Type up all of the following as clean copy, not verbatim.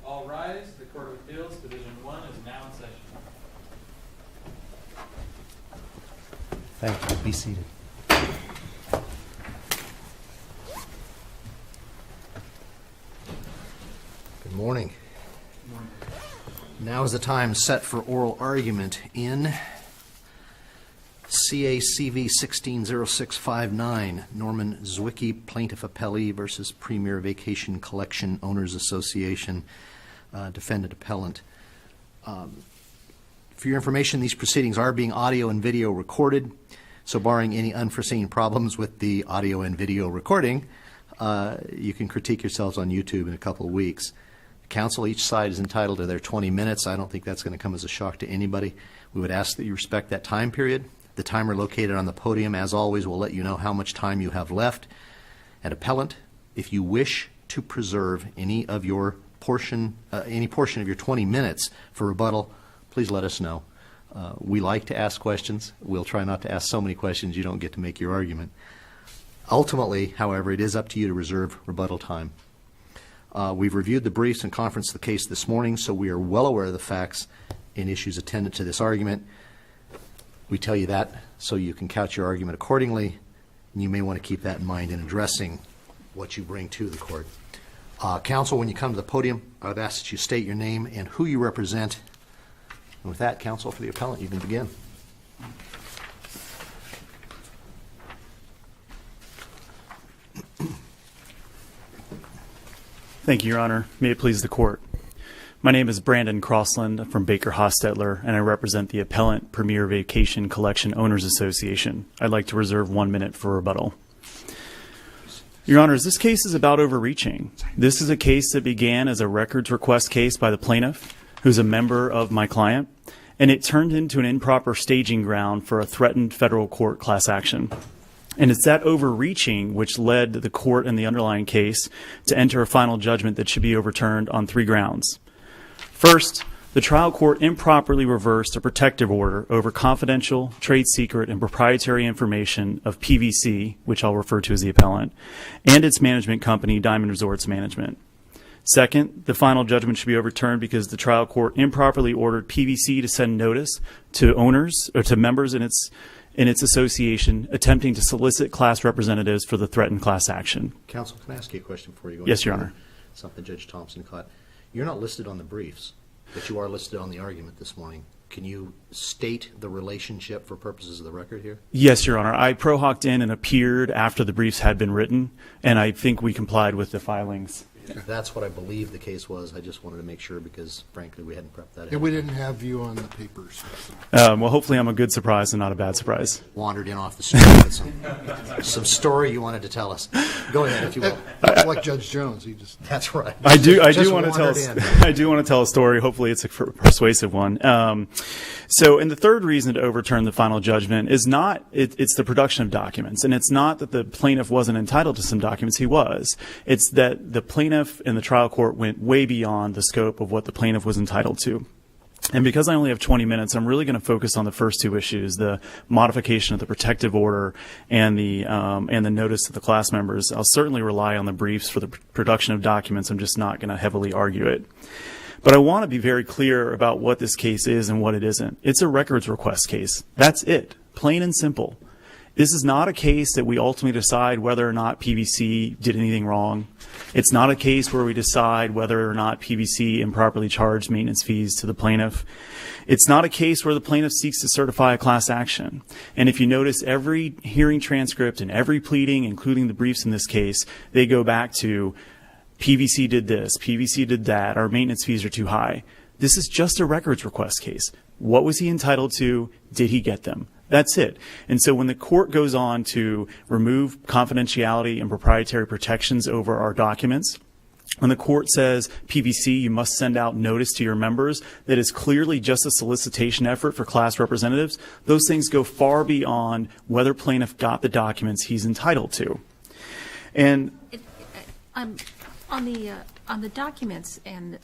All rise. The Court of Appeals, Division 1 is now in session. Thank you. Be seated. Good morning. Good morning. Now is the time set for oral argument in CACV160659, Norman ZWICKY, Plaintiff Appellee versus Premier Vacation Collection Owners Association, Defendant Appellant. For your information, these proceedings are being audio and video recorded, so barring any unforeseen problems with the audio and video recording, you can critique yourselves on YouTube in a couple of weeks. Counsel, each side is entitled to their 20 minutes. I don't think that's going to come as a shock to anybody. We would ask that you respect that time period. The timer located on the podium, as always, will let you know how much time you have left. And appellant, if you wish to preserve any portion of your 20 minutes for rebuttal, please let us know. We like to ask questions. We'll try not to ask so many questions you don't get to make your argument. Ultimately, however, it is up to you to reserve rebuttal time. We've reviewed the briefs and conferenced the case this morning, so we are well aware of the facts and issues attendant to this argument. We tell you that so you can couch your argument accordingly, and you may want to keep that in mind in addressing what you bring to the court. Counsel, when you come to the podium, I would ask that you state your name and who you represent. And with that, counsel, for the appellant, you can begin. Thank you, Your Honor. May it please the court. My name is Brandon Crossland from Baker Hostetler, and I represent the appellant Premier Vacation Collection Owners Association. I'd like to reserve 1 minute for rebuttal. Your Honors, this case is about overreaching. This is a case that began as a records request case by the plaintiff, who's a member of my client, and it turned into an improper staging ground for a threatened federal court class action. And it's that overreaching which led the court in the underlying case to enter a final judgment that should be overturned on 3 grounds. First, the trial court improperly reversed a protective order over confidential, trade secret, and proprietary information of PVC, which I'll refer to as the appellant, and its management company, Diamond Resorts Management. Second, the final judgment should be overturned because the trial court improperly ordered PVC to send notice to owners or to members in its association attempting to solicit class representatives for the threatened class action. Counsel, can I ask you a question before you go? Yes, Your Honor. Something Judge Thompson caught. You're not listed on the briefs, but you are listed on the argument this morning. Can you state the relationship for purposes of the record here? Yes, Your Honor. I pro-hocked in and appeared after the briefs had been written, and I think we complied with the filings. That's what I believe the case was. I just wanted to make sure because, frankly, we hadn't prepped that in. Yeah, we didn't have you on the papers. Well, hopefully I'm a good surprise and not a bad surprise. Wandered in off the street with some story you wanted to tell us. Go ahead, if you will. Like Judge Jones, he just. That's right. I do want to wandered tell. I do want to tell a story. Hopefully, it's a persuasive one. So, and the third reason to overturn the final judgment is not it's the production of documents, and it's not that the plaintiff wasn't entitled to some documents. He was. It's that the plaintiff and the trial court went way beyond the scope of what the plaintiff was entitled to. And because I only have 20 minutes, I'm really going to focus on the first 2 issues: the modification of the protective order and the notice to the class members. I'll certainly rely on the briefs for the production of documents. I'm just not going to heavily argue it. But I want to be very clear about what this case is and what it isn't. It's a records request case. That's it. Plain and simple. This is not a case that we ultimately decide whether or not PVC did anything wrong. It's not a case where we decide whether or not PVC improperly charged maintenance fees to the plaintiff. It's not a case where the plaintiff seeks to certify a class action. And if you notice, every hearing transcript and every pleading, including the briefs in this case, they go back to PVC did this, PVC did that, our maintenance fees are too high. This is just a records request case. What was he entitled to? Did he get them? That's it. And so when the court goes on to remove confidentiality and proprietary protections over our documents, when the court says, PVC, you must send out notice to your members, that is clearly just a solicitation effort for class representatives, those things go far beyond whether plaintiff got the documents he's entitled to. And on the documents, and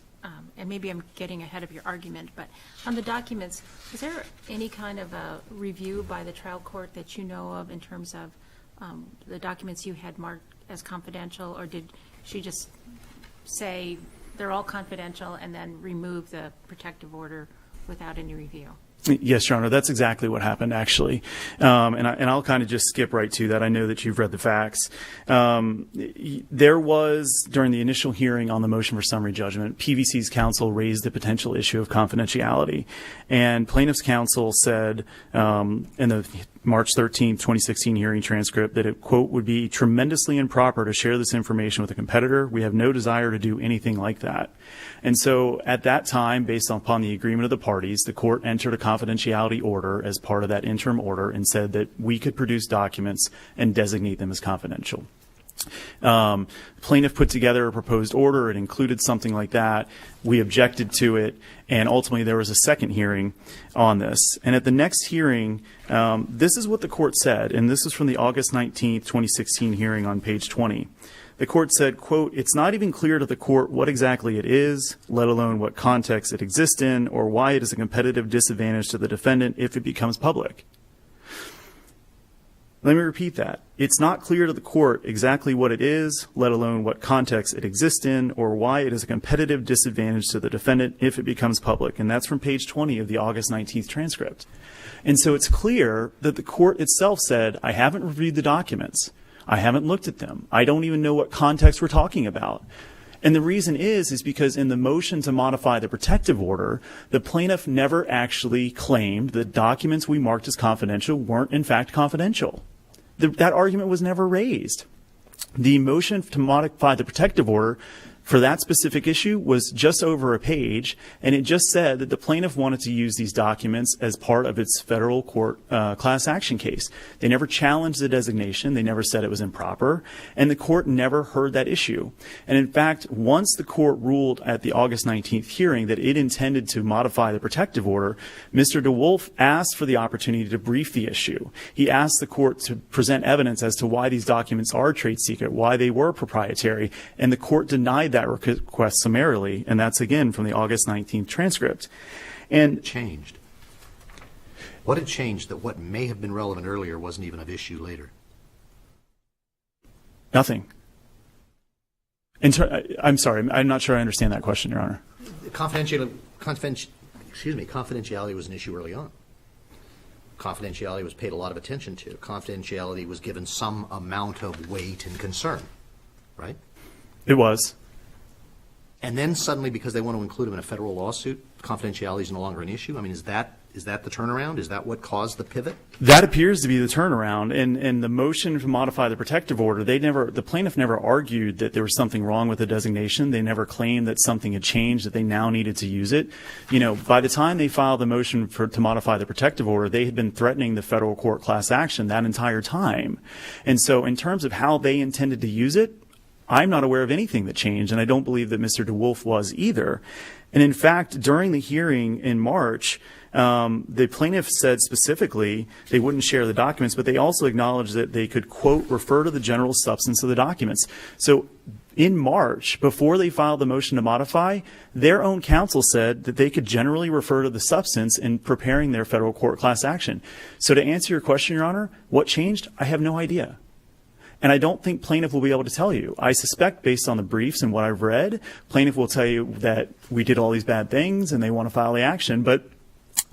maybe I'm getting ahead of your argument, but on the documents, is there any kind of a review by the trial court that you know of in terms of the documents you had marked as confidential, or did she just say they're all confidential, and then remove the protective order without any review. Yes, Your Honor, that's exactly what happened, actually. And I'll kind of just skip right to that. I know that you've read the facts. There was, during the initial hearing on the motion for summary judgment, PVC's counsel raised the potential issue of confidentiality. And plaintiff's counsel said in the March 13, 2016 hearing transcript that it, quote, would be tremendously improper to share this information with a competitor. We have no desire to do anything like that. And so at that time, based upon the agreement of the parties, the court entered a confidentiality order as part of that interim order and said that we could produce documents and designate them as confidential. Plaintiff put together a proposed order. It included something like that. We objected to it, and ultimately there was a second hearing on this. And at the next hearing, this is what the court said, and this is from the August 19, 2016 hearing on page 20. The court said, quote, it's not even clear to the court what exactly it is, let alone what context it exists in, or why it is a competitive disadvantage to the defendant if it becomes public. Let me repeat that. It's not clear to the court exactly what it is, let alone what context it exists in, or why it is a competitive disadvantage to the defendant if it becomes public. And that's from page 20 of the August 19th transcript. And so it's clear that the court itself said, I haven't reviewed the documents. I haven't looked at them. I don't even know what context we're talking about. And the reason is because in the motion to modify the protective order, the plaintiff never actually claimed that documents we marked as confidential weren't in fact confidential. That argument was never raised. The motion to modify the protective order for that specific issue was just over a page, and it just said that the plaintiff wanted to use these documents as part of its federal court class action case. They never challenged the designation. They never said it was improper, and the court never heard that issue. And in fact, once the court ruled at the August 19th hearing that it intended to modify the protective order, Mr. DeWolf asked for the opportunity to brief the issue. He asked the court to present evidence as to why these documents are trade secret, why they were proprietary, and the court denied that request summarily, and that's again from the August 19th transcript. And Changed. What had changed that what may have been relevant earlier wasn't even of issue later? nothing. I'm sorry, I'm not sure I understand that question, Your Honor. Confidentiality was an issue early on. Confidentiality was paid a lot of attention to. Confidentiality was given some amount of weight and concern, right? It was. And then suddenly, because they want to include them in a federal lawsuit, confidentiality is no longer an issue? I mean, is that the turnaround? Is that what caused the pivot? That appears to be the turnaround. And the motion to modify the protective order, the plaintiff never argued that there was something wrong with the designation. They never claimed that something had changed, that they now needed to use it. You know, by the time they filed the motion to modify the protective order, they had been threatening the federal court class action that entire time. And so in terms of how they intended to use it, I'm not aware of anything that changed, and I don't believe that Mr. DeWolf was either. And in fact, during the hearing in March, the plaintiff said specifically they wouldn't share the documents, but they also acknowledged that they could, quote, refer to the general substance of the documents. So in March, before they filed the motion to modify, their own counsel said that they could generally refer to the substance in preparing their federal court class action. So to answer your question, Your Honor, what changed? I have no idea. And I don't think plaintiff will be able to tell you. I suspect, based on the briefs and what I've read, plaintiff will tell you that we did all these bad things and they want to file the action. But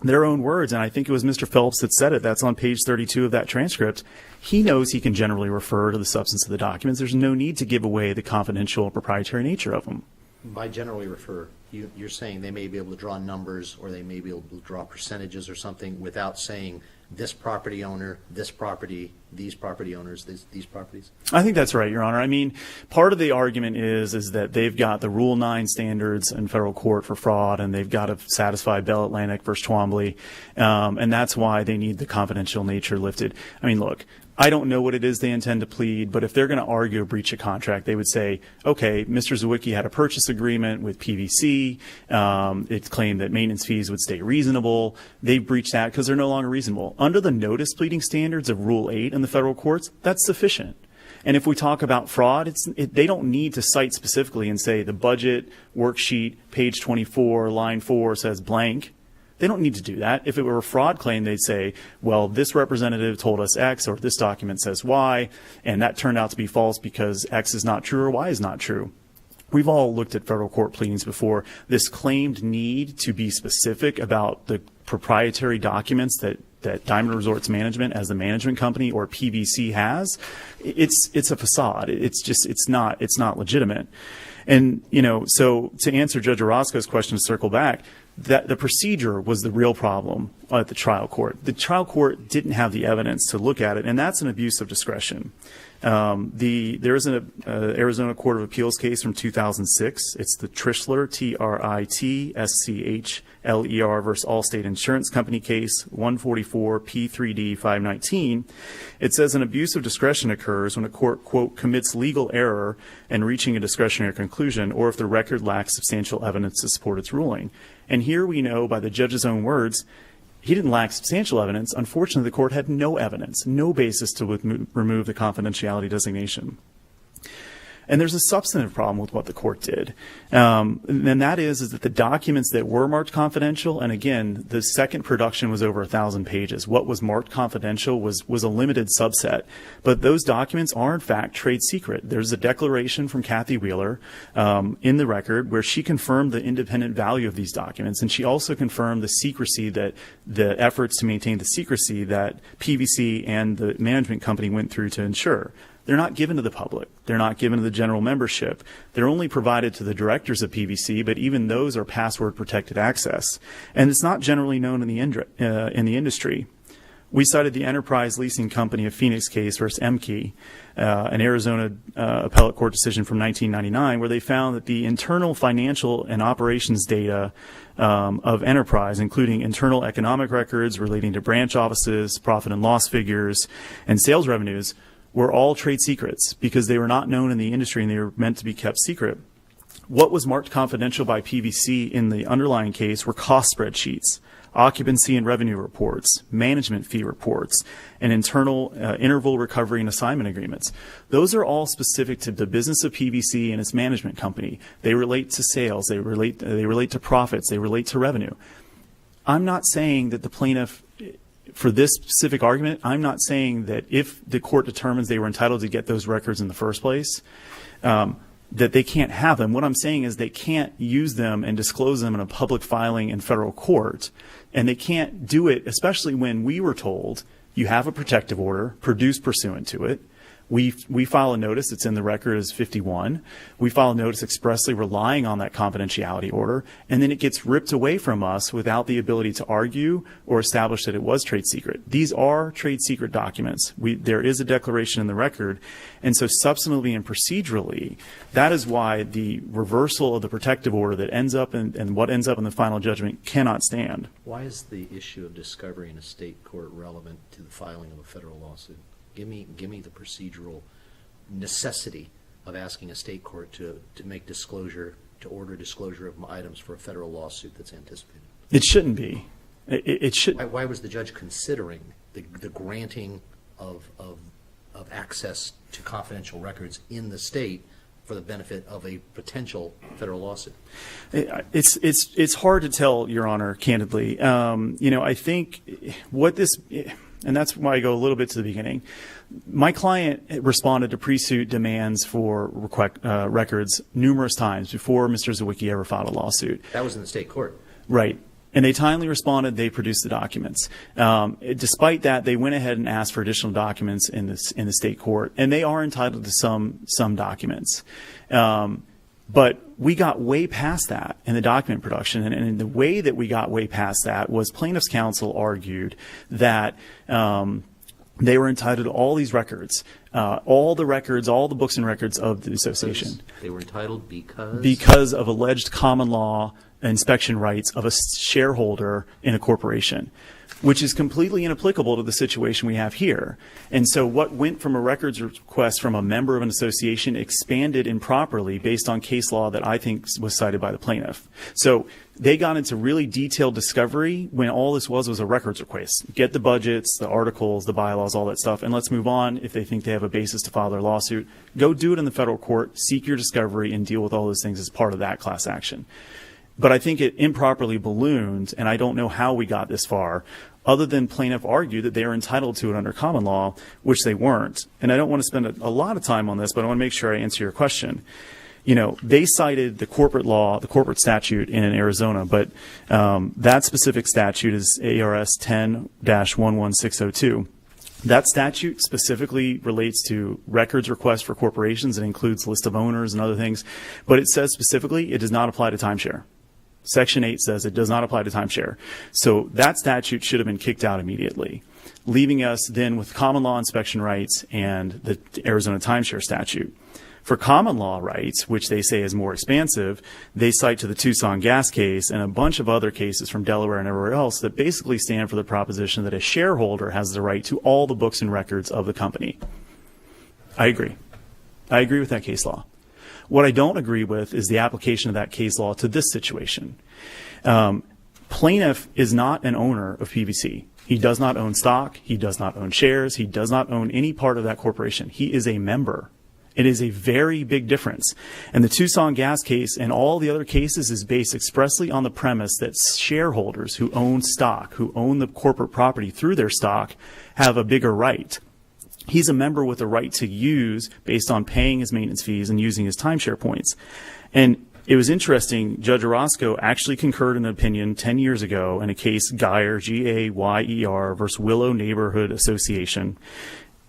their own words, and I think it was Mr. Phelps that said it, that's on page 32 of that transcript, he knows he can generally refer to the substance of the documents. There's no need to give away the confidential or proprietary nature of them. By generally refer, you're saying they may be able to draw numbers or they may be able to draw percentages or something without saying this property owner, this property, these property owners, these properties? I think that's right, Your Honor. I mean, part of the argument is that they've got the Rule 9 standards in federal court for fraud, and they've got to satisfy Bell Atlantic versus Twombly, and that's why they need the confidential nature lifted. I mean, look, I don't know what it is they intend to plead, but if they're going to argue a breach of contract, they would say, okay, Mr. ZWICKY had a purchase agreement with PVC. It claimed that maintenance fees would stay reasonable. They breached that because they're no longer reasonable. Under the notice pleading standards of Rule 8 in the federal courts, that's sufficient. And if we talk about fraud, they don't need to cite specifically and say the budget worksheet, page 24, line 4 says blank. They don't need to do that. If it were a fraud claim, they'd say, well, this representative told us X, or this document says Y, and that turned out to be false because X is not true or Y is not true. we've all looked at federal court pleadings before. This claimed need to be specific about the proprietary documents that Diamond Resorts Management as the management company or PVC has, it's a facade. It's not legitimate. And, so to answer Judge Orozco's question, to circle back, that the procedure was the real problem at the trial court. The trial court didn't have the evidence to look at it, and that's an abuse of discretion. There is an Arizona Court of Appeals case from 2006. It's the Trischler, TRITSCHLER versus Allstate Insurance Company case, 144 P3D 519. It says an abuse of discretion occurs when a court, quote, commits legal error in reaching a discretionary conclusion, or if the record lacks substantial evidence to support its ruling. And here we know by the judge's own words, he didn't lack substantial evidence. Unfortunately, the court had no evidence, no basis to remove the confidentiality designation. And there's a substantive problem with what the court did. And that is that the documents that were marked confidential, and again, the second production was over 1,000 pages. What was marked confidential was a limited subset. But those documents are, in fact, trade secret. There's a declaration from Kathy Wheeler in the record where she confirmed the independent value of these documents. And she also confirmed the secrecy the efforts to maintain the secrecy that PVC and the management company went through to ensure. They're not given to the public. They're not given to the general membership. They're only provided to the directors of PVC, but even those are password-protected access. And it's not generally known in the industry. We cited the Enterprise Leasing Company of Phoenix case versus MKey, an Arizona appellate court decision from 1999, where they found that the internal financial and operations data of Enterprise, including internal economic records relating to branch offices, profit and loss figures, and sales revenues, were all trade secrets because they were not known in the industry and they were meant to be kept secret. What was marked confidential by PVC in the underlying case were cost spreadsheets, occupancy and revenue reports, management fee reports, and internal interval recovery and assignment agreements. Those are all specific to the business of PVC and its management company. They relate to sales, they relate to profits, they relate to revenue. I'm not saying that the plaintiff, for this specific argument, I'm not saying that if the court determines they were entitled to get those records in the first place, that they can't have them. What I'm saying is they can't use them and disclose them in a public filing in federal court, and they can't do it, especially when we were told you have a protective order, produce pursuant to it. We file a notice, it's in the record as 51. We file a notice expressly relying on that confidentiality order, and then it gets ripped away from us without the ability to argue or establish that it was trade secret. These are trade secret documents. There is a declaration in the record, and so substantively and procedurally, that is why the reversal of the protective order that ends up and what ends up in the final judgment cannot stand. Why is the issue of discovery in a state court relevant to the filing of a federal lawsuit? Give me the procedural necessity of asking a state court to make disclosure, to order disclosure of items for a federal lawsuit that's anticipated. It shouldn't be. It should. Why was the judge considering the granting of access to confidential records in the state for the benefit of a potential federal lawsuit? It's hard to tell, Your Honor, candidly. I think what this. And that's why I go a little bit to the beginning. My client responded to pre-suit demands for records numerous times before Mr. ZWICKY ever filed a lawsuit. That was in the state court. Right. And they timely responded. They produced the documents. Despite that, they went ahead and asked for additional documents in the state court, and they are entitled to some documents. But we got way past that in the document production, and the way that we got way past that was plaintiff's counsel argued that they were entitled to all these records, all the books and records of the association. They were entitled because? Because of alleged common law inspection rights of a shareholder in a corporation, which is completely inapplicable to the situation we have here. And so what went from a records request from a member of an association expanded improperly based on case law that I think was cited by the plaintiff. So they got into really detailed discovery when all this was a records request. Get the budgets, the articles, the bylaws, all that stuff, and let's move on. If they think they have a basis to file their lawsuit, go do it in the federal court, seek your discovery, and deal with all those things as part of that class action. But I think it improperly ballooned, and I don't know how we got this far, other than plaintiff argued that they are entitled to it under common law, which they weren't. And I don't want to spend a lot of time on this, but I want to make sure I answer your question. They cited the corporate law, the corporate statute in Arizona, but that specific statute is ARS 10-11602. That statute specifically relates to records requests for corporations. It includes list of owners and other things, but it says specifically it does not apply to timeshare. Section 8 says it does not apply to timeshare. So that statute should have been kicked out immediately, leaving us then with common law inspection rights and the Arizona timeshare statute. For common law rights, which they say is more expansive, they cite to the Tucson gas case and a bunch of other cases from Delaware and everywhere else that basically stand for the proposition that a shareholder has the right to all the books and records of the company. I agree. I agree with that case law. What I don't agree with is the application of that case law to this situation. Plaintiff is not an owner of PVC. He does not own stock. He does not own shares. He does not own any part of that corporation. He is a member. It is a very big difference. And the Tucson gas case and all the other cases is based expressly on the premise that shareholders who own stock, who own the corporate property through their stock, have a bigger right. He's a member with a right to use based on paying his maintenance fees and using his timeshare points. And it was interesting, Judge Orozco actually concurred in an opinion 10 years ago in a case Geyer, G-A-Y-E-R, versus Willow Neighborhood Association.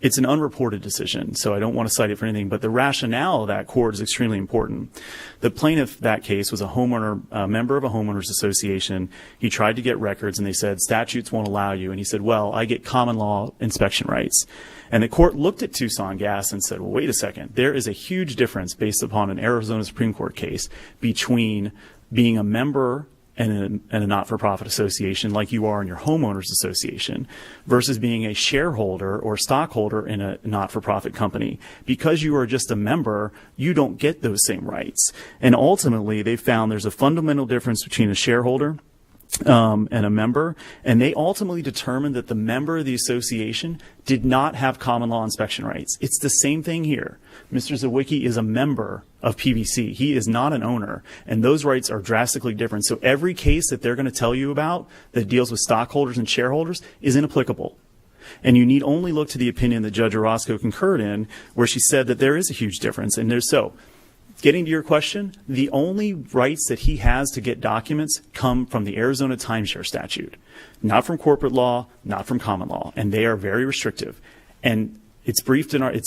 It's an unreported decision, so I don't want to cite it for anything, but the rationale of that court is extremely important. The plaintiff, that case, was a homeowner, a member of a homeowners association. He tried to get records, and they said, statutes won't allow you. And he said, well, I get common law inspection rights. And the court looked at Tucson Gas and said, well, wait a second. There is a huge difference based upon an Arizona Supreme Court case between being a member and a not-for-profit association like you are in your homeowners association versus being a shareholder or stockholder in a not-for-profit company. Because you are just a member, you don't get those same rights. And ultimately, they found there's a fundamental difference between a shareholder and a member, and they ultimately determined that the member of the association did not have common law inspection rights. It's the same thing here. Mr. ZWICKY is a member of PVC. He is not an owner, and those rights are drastically different. So every case that they're going to tell you about that deals with stockholders and shareholders is inapplicable. And you need only look to the opinion that Judge Orozco concurred in, where she said that there is a huge difference. And there's so. Getting to your question, the only rights that he has to get documents come from the Arizona timeshare statute, not from corporate law, not from common law, and they are very restrictive. And it's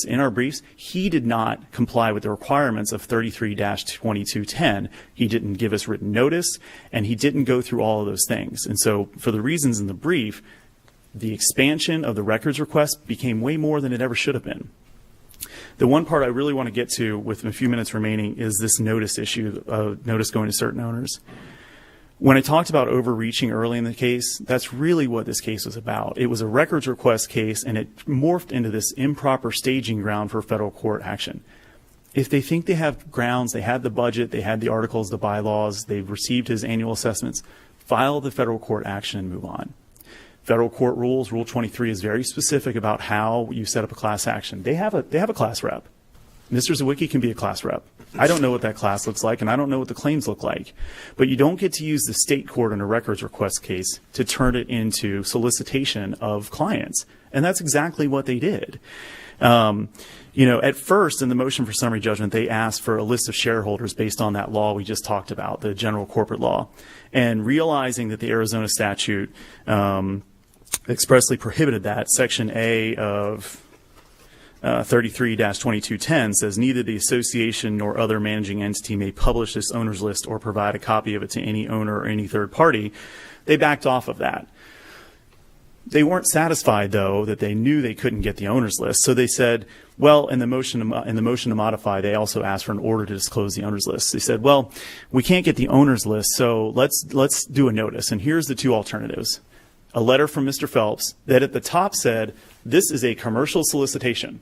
in our briefs. He did not comply with the requirements of 33-2210. He didn't give us written notice, and he didn't go through all of those things. And so, for the reasons in the brief, the expansion of the records request became way more than it ever should have been. The one part I really want to get to with a few minutes remaining is this notice issue, notice going to certain owners. When I talked about overreaching early in the case, that's really what this case was about. It was a records request case, and it morphed into this improper staging ground for federal court action. If they think they have grounds, they had the budget, they had the articles, the bylaws, they've received his annual assessments, file the federal court action and move on. Federal court rules, Rule 23 is very specific about how you set up a class action. They have a class rep. Mr. ZWICKY can be a class rep. I don't know what that class looks like, and I don't know what the claims look like. But you don't get to use the state court in a records request case to turn it into solicitation of clients. And that's exactly what they did. At first, in the motion for summary judgment, they asked for a list of shareholders based on that law we just talked about, the general corporate law. And realizing that the Arizona statute expressly prohibited that, Section A of 33-2210 says neither the association nor other managing entity may publish this owner's list or provide a copy of it to any owner or any third party. They backed off of that. They weren't satisfied, though, that they knew they couldn't get the owner's list. So they said, well, in the motion to modify, they also asked for an order to disclose the owner's list. They said, well, we can't get the owner's list, so let's do a notice. And here's the two alternatives. A letter from Mr. Phelps that at the top said, this is a commercial solicitation.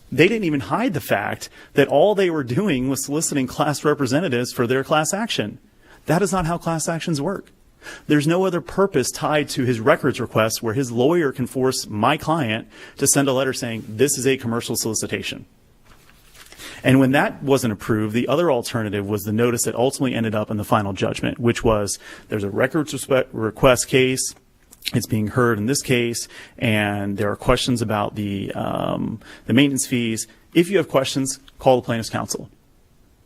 They didn't even hide the fact that all they were doing was soliciting class representatives for their class action. That is not how class actions work. There's no other purpose tied to his records request where his lawyer can force my client to send a letter saying, this is a commercial solicitation. And when that wasn't approved, the other alternative was the notice that ultimately ended up in the final judgment, which was there's a records request case. It's being heard in this case, and there are questions about the maintenance fees. If you have questions, call the plaintiff's counsel.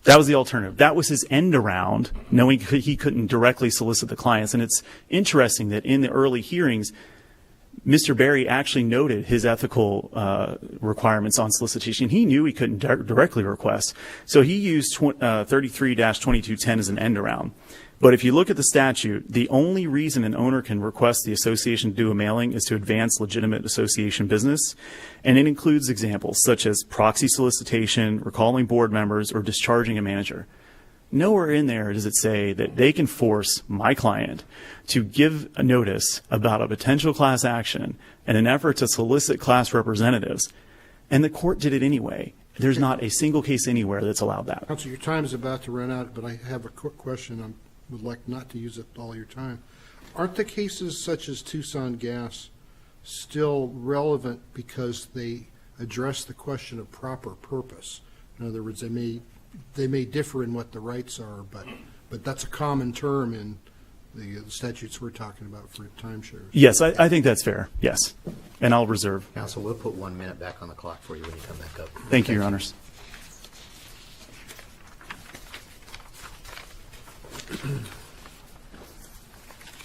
That was the alternative. That was his end around, knowing he couldn't directly solicit the clients. And it's interesting that in the early hearings, Mr. Berry actually noted his ethical requirements on solicitation. He knew he couldn't directly request. So he used 33-2210 as an end around. But if you look at the statute, the only reason an owner can request the association to do a mailing is to advance legitimate association business. And it includes examples such as proxy solicitation, recalling board members, or discharging a manager. Nowhere in there does it say that they can force my client to give a notice about a potential class action in an effort to solicit class representatives. And the court did it anyway. There's not a single case anywhere that's allowed that. Counsel, your time is about to run out, but I have a quick question. I would like not to use up all your time. Aren't the cases such as Tucson Gas still relevant because they address the question of proper purpose? In other words, they may differ in what the rights are, but that's a common term in the statutes we're talking about for timeshares. Yes, I think that's fair. Yes. And I'll reserve. Counsel, we'll put 1 minute back on the clock for you when you come back up. Thank you, Your Honors.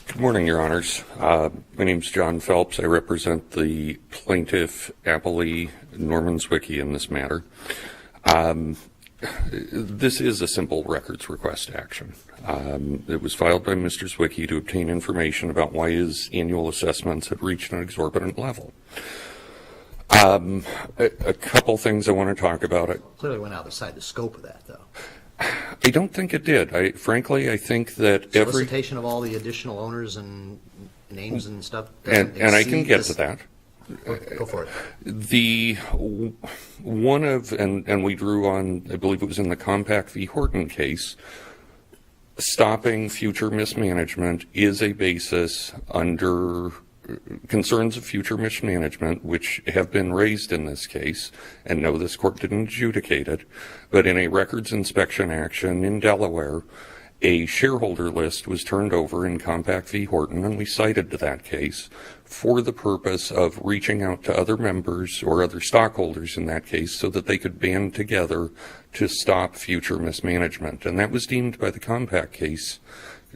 Good morning, Your Honors. My name's John Phelps. I represent the plaintiff, appellee Norman ZWICKY, in this matter. This is a simple records request action. It was filed by Mr. ZWICKY to obtain information about why his annual assessments had reached an exorbitant level. A couple things I want to talk about. It Clearly went outside the scope of that, though. I don't think it did. Frankly, I think that Solicitation of all the additional owners and names and stuff. and I can get to that. Go for it. The one of, and we drew on, I believe it was in the Compact v. Horton case, stopping future mismanagement is a basis under concerns of future mismanagement, which have been raised in this case, and no, this court didn't adjudicate it, but in a records inspection action in Delaware, a shareholder list was turned over in Compact v. Horton, and we cited to that case for the purpose of reaching out to other members or other stockholders in that case so that they could band together to stop future mismanagement. And that was deemed by the Compact case,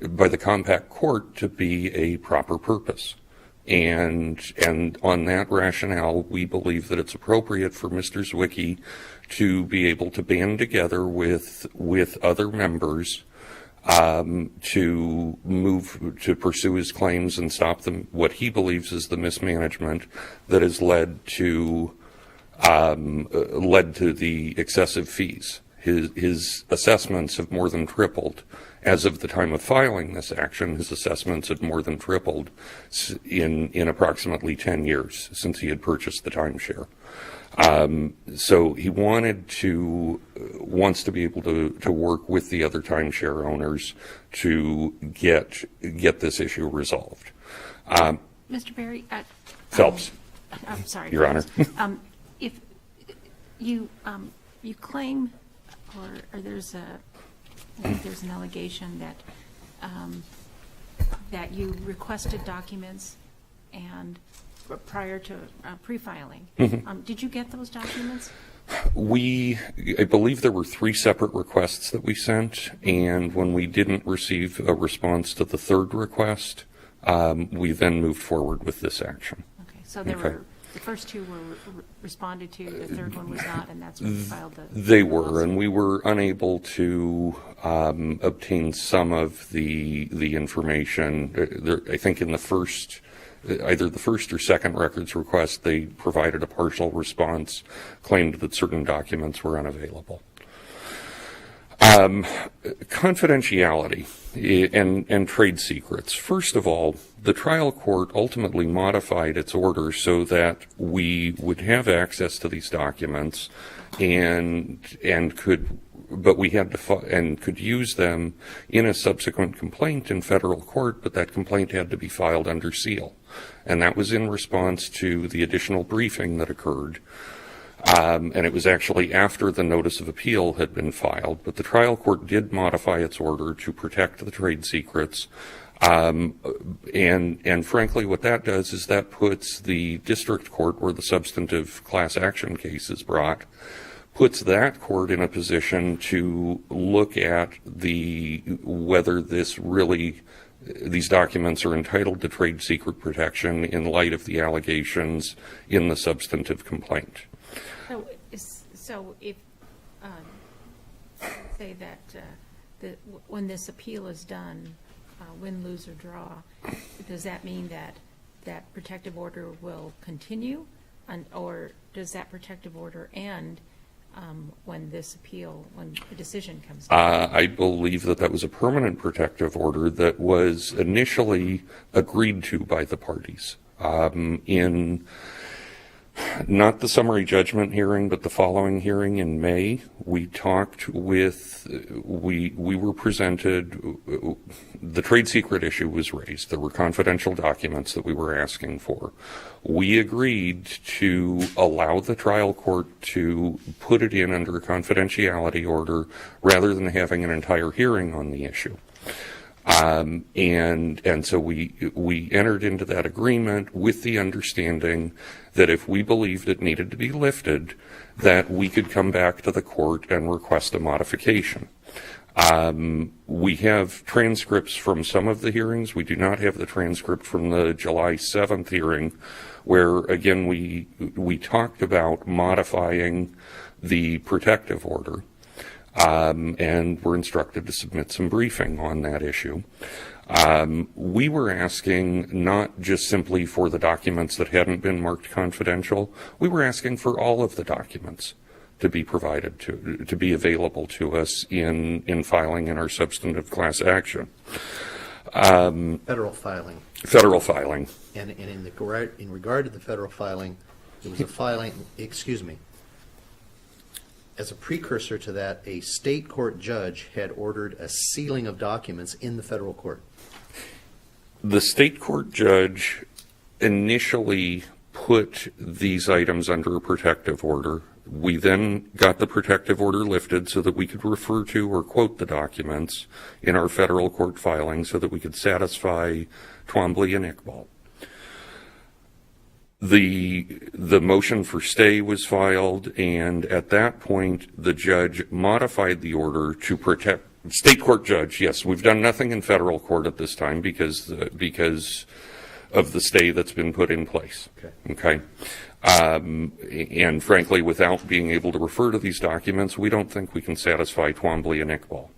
by the Compact court, to be a proper purpose. And on that rationale, we believe that it's appropriate for Mr. ZWICKY to be able to band together with other members to pursue his claims and stop them, what he believes is the mismanagement that has led to the excessive fees. His assessments have more than tripled. As of the time of filing this action, his assessments had more than tripled in approximately 10 years since he had purchased the timeshare. So he wants to be able to work with the other timeshare owners to get this issue resolved. Mr. Berry? Phelps. I'm sorry. Your Honor. If you claim, or there's an allegation that you requested documents and prior to pre-filing. Mm-hmm. Did you get those documents? I believe there were 3 separate requests that we sent, and when we didn't receive a response to the third request, we then moved forward with this action. Okay, so there were, the first 2 were responded to, the third one was not, and that's when you filed the... They were, and we were unable to obtain some of the information. I think in the first... either the first or second records request, they provided a partial response, claimed that certain documents were unavailable. Confidentiality and trade secrets. First of all, the trial court ultimately modified its order so that we would have access to these documents and could use them in a subsequent complaint in federal court, but that complaint had to be filed under seal. And that was in response to the additional briefing that occurred. And it was actually after the notice of appeal had been filed, but the trial court did modify its order to protect the trade secrets. And frankly, what that does is that puts the district court where the substantive class action case is brought, puts that court in a position to look at whether these documents are entitled to trade secret protection in light of the allegations in the substantive complaint. So if, say that when this appeal is done, win, lose, or draw, does that mean that protective order will continue? Or does that protective order end when the decision comes down? I believe that was a permanent protective order that was initially agreed to by the parties. In not the summary judgment hearing, but the following hearing in May, we were presented, the trade secret issue was raised. There were confidential documents that we were asking for. We agreed to allow the trial court to put it in under a confidentiality order rather than having an entire hearing on the issue. And so we entered into that agreement with the understanding that if we believed it needed to be lifted, that we could come back to the court and request a modification. We have transcripts from some of the hearings. We do not have the transcript from the July 7th hearing, where, again, we talked about modifying the protective order. And were instructed to submit some briefing on that issue. We were asking not just simply for the documents that hadn't been marked confidential. We were asking for all of the documents to be provided to be available to us in filing in our substantive class action. Federal filing. Federal filing. And in regard to the federal filing, there was a filing, as a precursor to that, a state court judge had ordered a sealing of documents in the federal court. The state court judge initially put these items under a protective order. We then got the protective order lifted so that we could refer to or quote the documents in our federal court filing so that we could satisfy Twombly and Iqbal. The motion for stay was filed, and at that point, the judge modified the order to protect state court judge. Yes, we've done nothing in federal court at this time because of the stay that's been put in place. Okay. And frankly, without being able to refer to these documents, we don't think we can satisfy Twombly and Iqbal.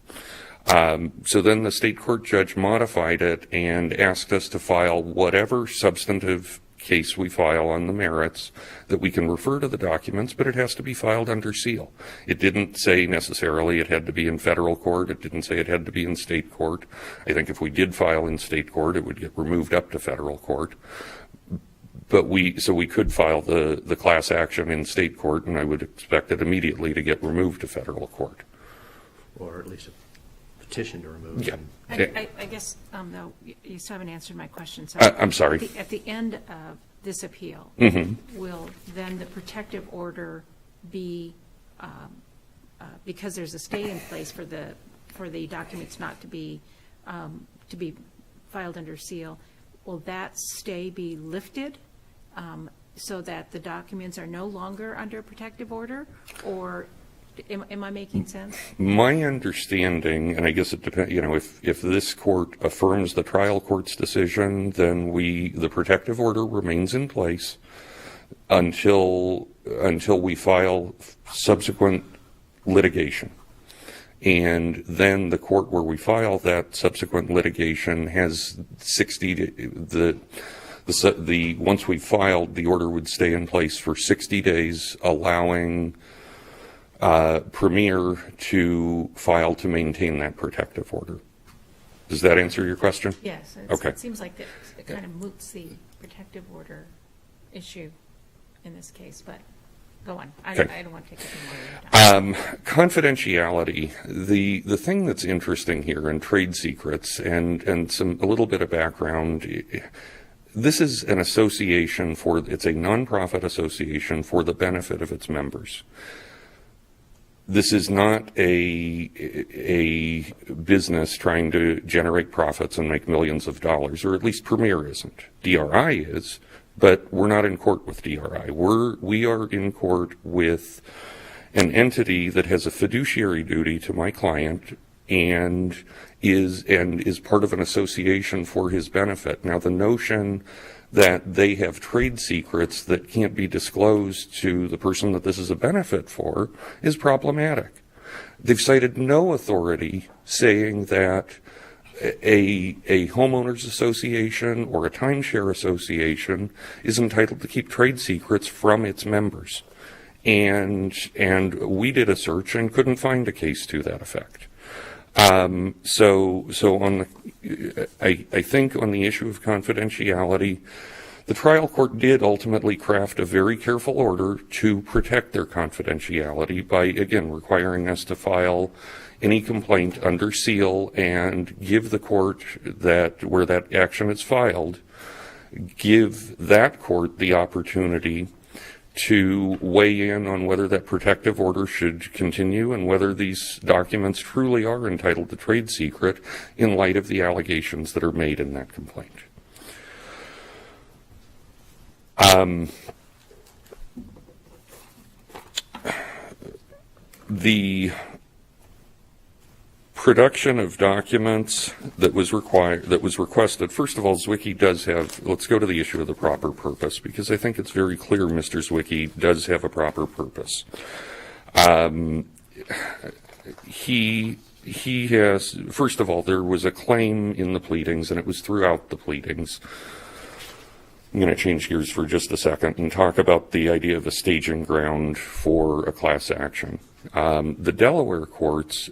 So then the state court judge modified it and asked us to file whatever substantive case we file on the merits, that we can refer to the documents, but it has to be filed under seal. It didn't say necessarily it had to be in federal court. It didn't say it had to be in state court. I think if we did file in state court, it would get removed up to federal court. But we could file the class action in state court, and I would expect it immediately to get removed to federal court. Or at least a petition to remove. Yeah. I guess, though, you still haven't answered my question. So I'm sorry. At the end of this appeal, will then the protective order be, because there's a stay in place for the documents not to be filed under seal, will that stay be lifted so that the documents are no longer under protective order, or am I making sense? My understanding, and I guess it depends, if this court affirms the trial court's decision, then the protective order remains in place until we file subsequent litigation. And then the court where we file that subsequent litigation has 60 once we filed, the order would stay in place for 60 days, allowing Premier to file to maintain that protective order. Does that answer your question? Yes. Okay. It seems like it kind of moots the protective order issue in this case, but go on. I don't want to take any more of your time. Confidentiality. The thing that's interesting here in trade secrets and a little bit of background. This is an association it's a nonprofit association for the benefit of its members. This is not a business trying to generate profits and make millions of dollars, or at least Premier isn't. DRI is, but we're not in court with DRI. We are in court with an entity that has a fiduciary duty to my client and is part of an association for his benefit. Now, the notion that they have trade secrets that can't be disclosed to the person that this is a benefit for is problematic. They've cited no authority saying that a homeowners association or a timeshare association is entitled to keep trade secrets from its members. And we did a search and couldn't find a case to that effect. So on the, I think on the issue of confidentiality, the trial court did ultimately craft a very careful order to protect their confidentiality by, again, requiring us to file any complaint under seal and give the court that, where that action is filed, give that court the opportunity to weigh in on whether that protective order should continue and whether these documents truly are entitled to trade secret in light of the allegations that are made in that complaint. The production of documents that was requested, first of all, ZWICKY does have, let's go to the issue of the proper purpose, because I think it's very clear Mr. ZWICKY does have a proper purpose. He has, first of all, there was a claim in the pleadings, and it was throughout the pleadings. I'm going to change gears for just a second and talk about the idea of a staging ground for a class action. The Delaware courts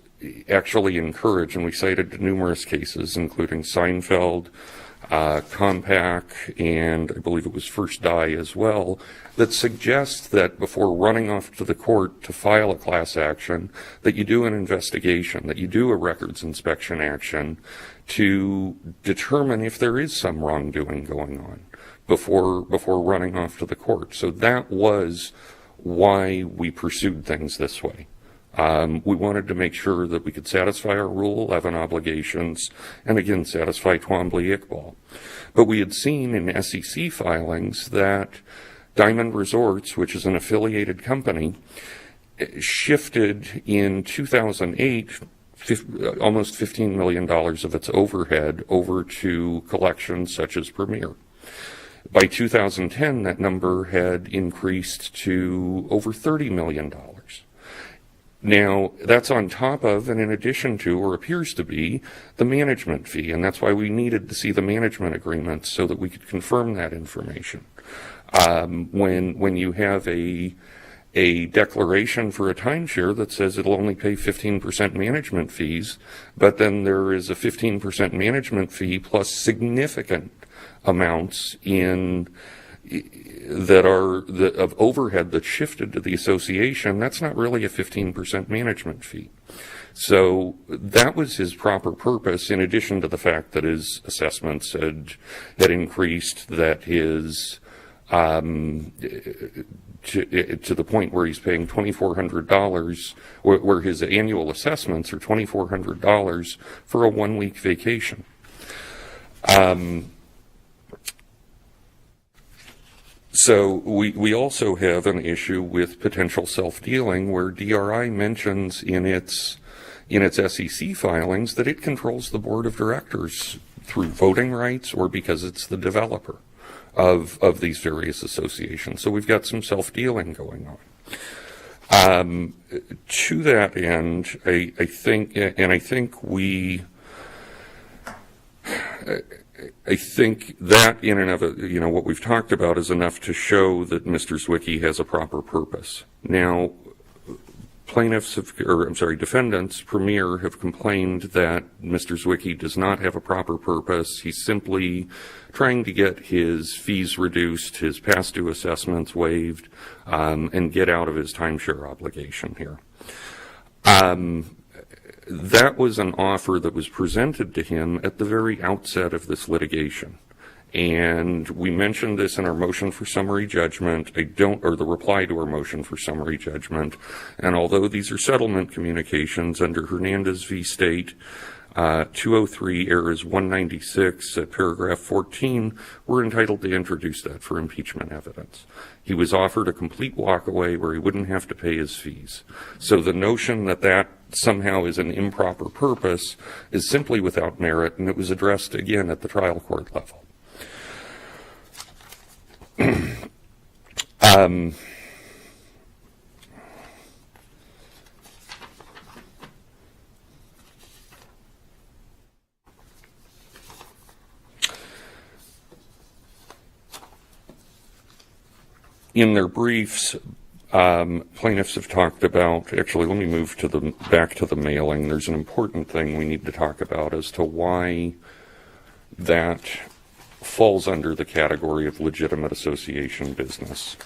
actually encourage, and we cited numerous cases, including Seinfeld, Compaq, and I believe it was First Die as well, that suggest that before running off to the court to file a class action, that you do an investigation, that you do a records inspection action to determine if there is some wrongdoing going on before running off to the court. So that was why we pursued things this way. We wanted to make sure that we could satisfy our Rule 11 obligations and, again, satisfy Twombly-Iqbal. But we had seen in SEC filings that Diamond Resorts, which is an affiliated company, shifted in 2008 almost $15 million of its overhead over to collections such as Premier. By 2010, that number had increased to over $30 million. Now, that's on top of and in addition to, or appears to be, the management fee, and that's why we needed to see the management agreements so that we could confirm that information. When you have a declaration for a timeshare that says it'll only pay 15% management fees, but then there is a 15% management fee plus significant amounts in of overhead that shifted to the association, that's not really a 15% management fee. So that was his proper purpose, in addition to the fact that his assessments had increased, that his to the point where he's paying $2,400, where his annual assessments are $2,400 for a 1-week vacation. So we also have an issue with potential self-dealing, where DRI mentions in its SEC filings that it controls the board of directors through voting rights or because it's the developer of these various associations. So we've got some self-dealing going on. To that end, I think that in and of it, what we've talked about is enough to show that Mr. ZWICKY has a proper purpose. Now, defendants, Premier, have complained that Mr. ZWICKY does not have a proper purpose. He's simply trying to get his fees reduced, his past due assessments waived, and get out of his timeshare obligation here. That was an offer that was presented to him at the very outset of this litigation. And we mentioned this in our motion for summary judgment, or the reply to our motion for summary judgment. And although these are settlement communications under Hernandez v. State, 203 errors 196 at paragraph 14, we're entitled to introduce that for impeachment evidence. He was offered a complete walkaway where he wouldn't have to pay his fees. So the notion that that somehow is an improper purpose is simply without merit, and it was addressed again at the trial court level. In their briefs, plaintiffs have talked about, actually let me move to back to the mailing. There's an important thing we need to talk about as to why that falls under the category of legitimate association business.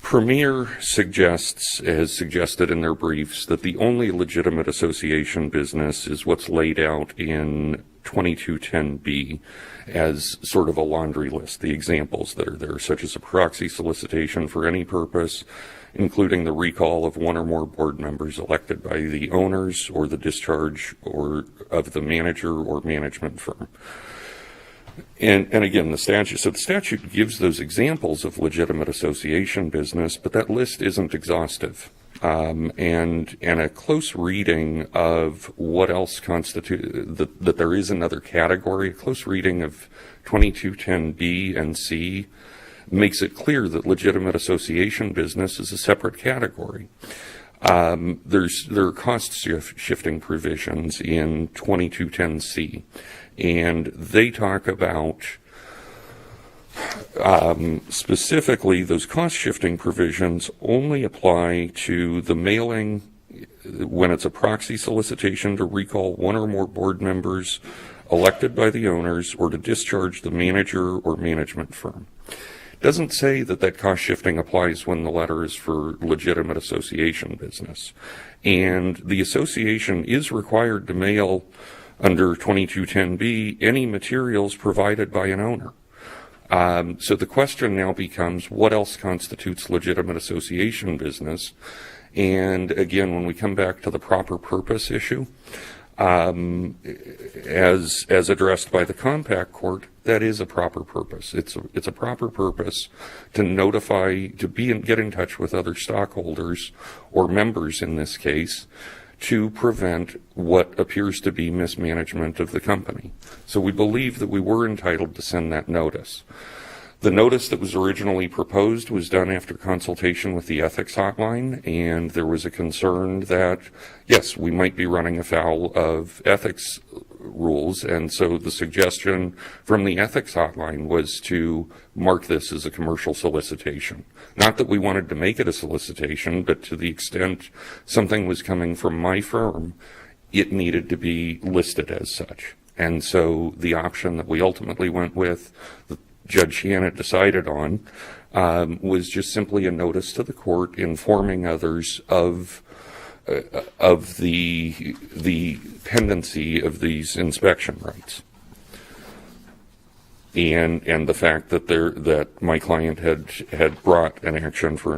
Premier has suggested in their briefs that the only legitimate association business is what's laid out in 2210B as sort of a laundry list, the examples that are there, such as a proxy solicitation for any purpose, including the recall of one or more board members elected by the owners or the discharge or of the manager or management firm. And again, the statute gives those examples of legitimate association business, but that list isn't exhaustive. And a close reading of what else constitutes, that there is another category, a close reading of 2210B and C makes it clear that legitimate association business is a separate category. There are cost shifting provisions in 2210C, and they talk about specifically those cost shifting provisions only apply to the mailing when it's a proxy solicitation to recall one or more board members elected by the owners or to discharge the manager or management firm. It doesn't say that cost shifting applies when the letter is for legitimate association business. And the association is required to mail under 2210B any materials provided by an owner. So the question now becomes, what else constitutes legitimate association business? And again, when we come back to the proper purpose issue, as addressed by the compact court, that is a proper purpose. It's a proper purpose to notify, get in touch with other stockholders or members in this case, to prevent what appears to be mismanagement of the company. So we believe that we were entitled to send that notice. The notice that was originally proposed was done after consultation with the ethics hotline, and there was a concern that, yes, we might be running afoul of ethics rules, and so the suggestion from the ethics hotline was to mark this as a commercial solicitation. Not that we wanted to make it a solicitation, but to the extent something was coming from my firm, it needed to be listed as such. And so the option that we ultimately went with, that Judge Hannett decided on, was just simply a notice to the court informing others of the pendency of these inspection rights, and the fact that my client had brought an action for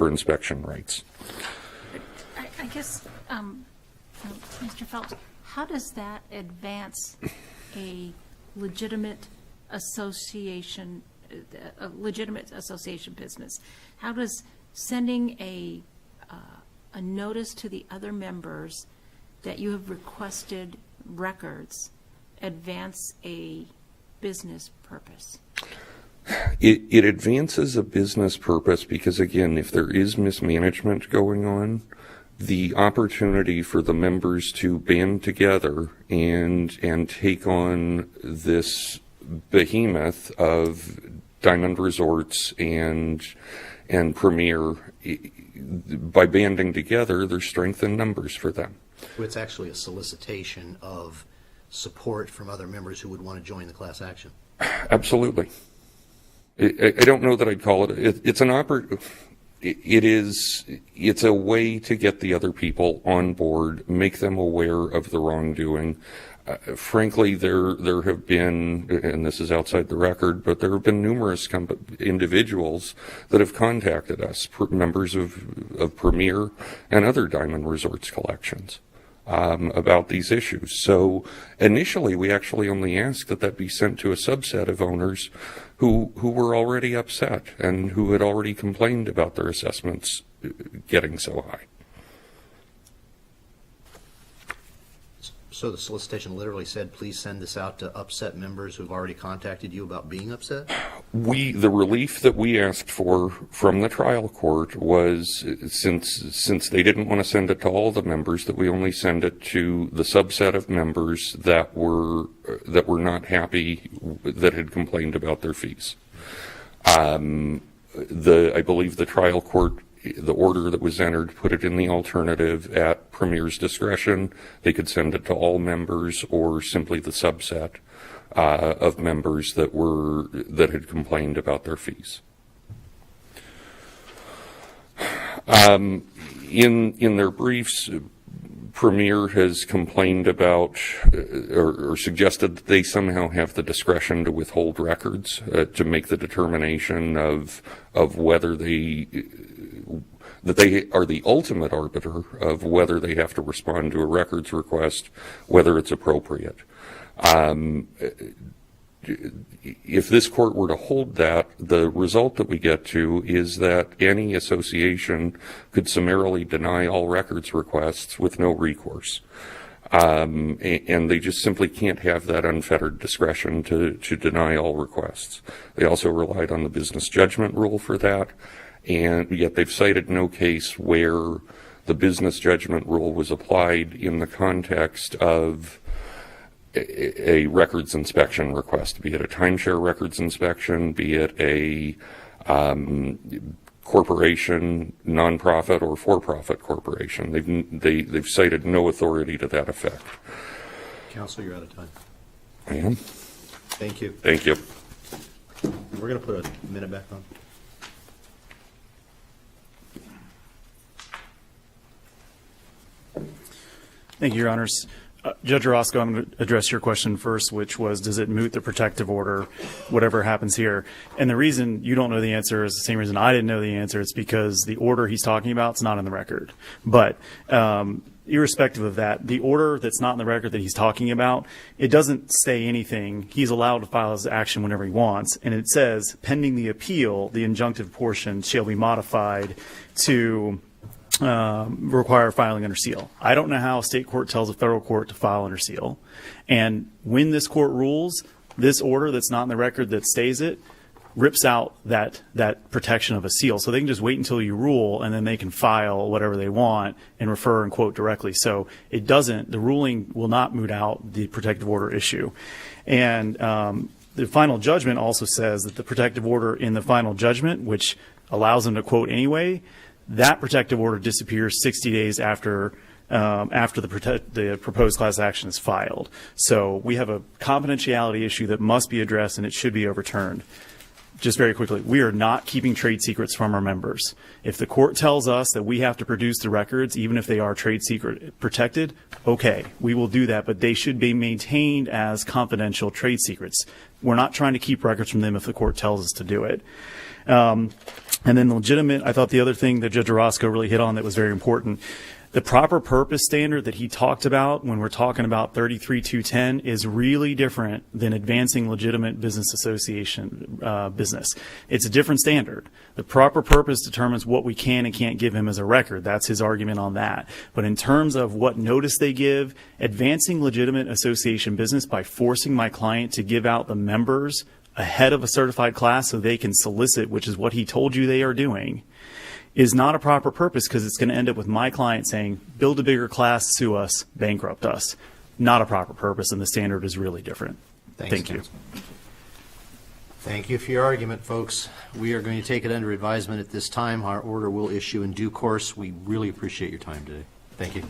inspection rights. I guess, Mr. Phelps, how does that advance a legitimate association business? How does sending a notice to the other members that you have requested records advance a business purpose? It advances a business purpose because, again, if there is mismanagement going on, the opportunity for the members to band together and take on this behemoth of Diamond Resorts and Premier, by banding together, there's strength in numbers for them. It's actually a solicitation of support from other members who would want to join the class action. Absolutely. I don't know that I'd call it. It's a way to get the other people on board, make them aware of the wrongdoing. Frankly, there have been, and this is outside the record, but there have been numerous individuals that have contacted us, members of Premier and other Diamond Resorts collections, about these issues. So initially, we actually only asked that be sent to a subset of owners who were already upset and who had already complained about their assessments getting so high. So the solicitation literally said, please send this out to upset members who've already contacted you about being upset? The relief that we asked for from the trial court was, since they didn't want to send it to all the members, that we only send it to the subset of members that were not happy, that had complained about their fees. I believe the trial court, the order that was entered, put it in the alternative at Premier's discretion. They could send it to all members or simply the subset of members that had complained about their fees. In their briefs, Premier has complained about or suggested that they somehow have the discretion to withhold records to make the determination of whether that they are the ultimate arbiter of whether they have to respond to a records request, whether it's appropriate. If this court were to hold that, the result that we get to is that any association could summarily deny all records requests with no recourse. And they just simply can't have that unfettered discretion to deny all requests. They also relied on the business judgment rule for that, and yet they've cited no case where the business judgment rule was applied in the context of a records inspection request, be it a timeshare records inspection, be it a corporation, nonprofit, or for-profit corporation. They've cited no authority to that effect. Counsel, you're out of time. I am. Thank you. Thank you. We're going to put a minute back on. Thank you, Your Honors. Judge Orozco, I'm going to address your question first, which was, does it moot the protective order, whatever happens here? And the reason you don't know the answer is the same reason I didn't know the answer. It's because the order he's talking about is not in the record. But irrespective of that, the order that's not in the record that he's talking about, it doesn't say anything. He's allowed to file his action whenever he wants. And it says, pending the appeal, the injunctive portion shall be modified to require filing under seal. I don't know how a state court tells a federal court to file under seal. And when this court rules, this order that's not in the record that stays it rips out that protection of a seal. So they can just wait until you rule, and then they can file whatever they want and refer and quote directly. So it doesn't, the ruling will not moot out the protective order issue. And the final judgment also says that the protective order in the final judgment, which allows them to quote anyway, that protective order disappears 60 days after the proposed class action is filed. So we have a confidentiality issue that must be addressed, and it should be overturned. Just very quickly, we are not keeping trade secrets from our members. If the court tells us that we have to produce the records, even if they are trade secret protected, okay, we will do that, but they should be maintained as confidential trade secrets. We're not trying to keep records from them if the court tells us to do it. And then legitimate, I thought the other thing that Judge Orozco really hit on that was very important, the proper purpose standard that he talked about when we're talking about 33-210 is really different than advancing legitimate business association business. It's a different standard. The proper purpose determines what we can and can't give him as a record. That's his argument on that. But in terms of what notice they give, advancing legitimate association business by forcing my client to give out the members ahead of a certified class so they can solicit, which is what he told you they are doing, is not a proper purpose, because it's going to end up with my client saying, build a bigger class, sue us, bankrupt us. Not a proper purpose, and the standard is really different. Thank you. Thank you for your argument, folks. We are going to take it under advisement at this time. Our order will issue in due course. We really appreciate your time today. Thank you.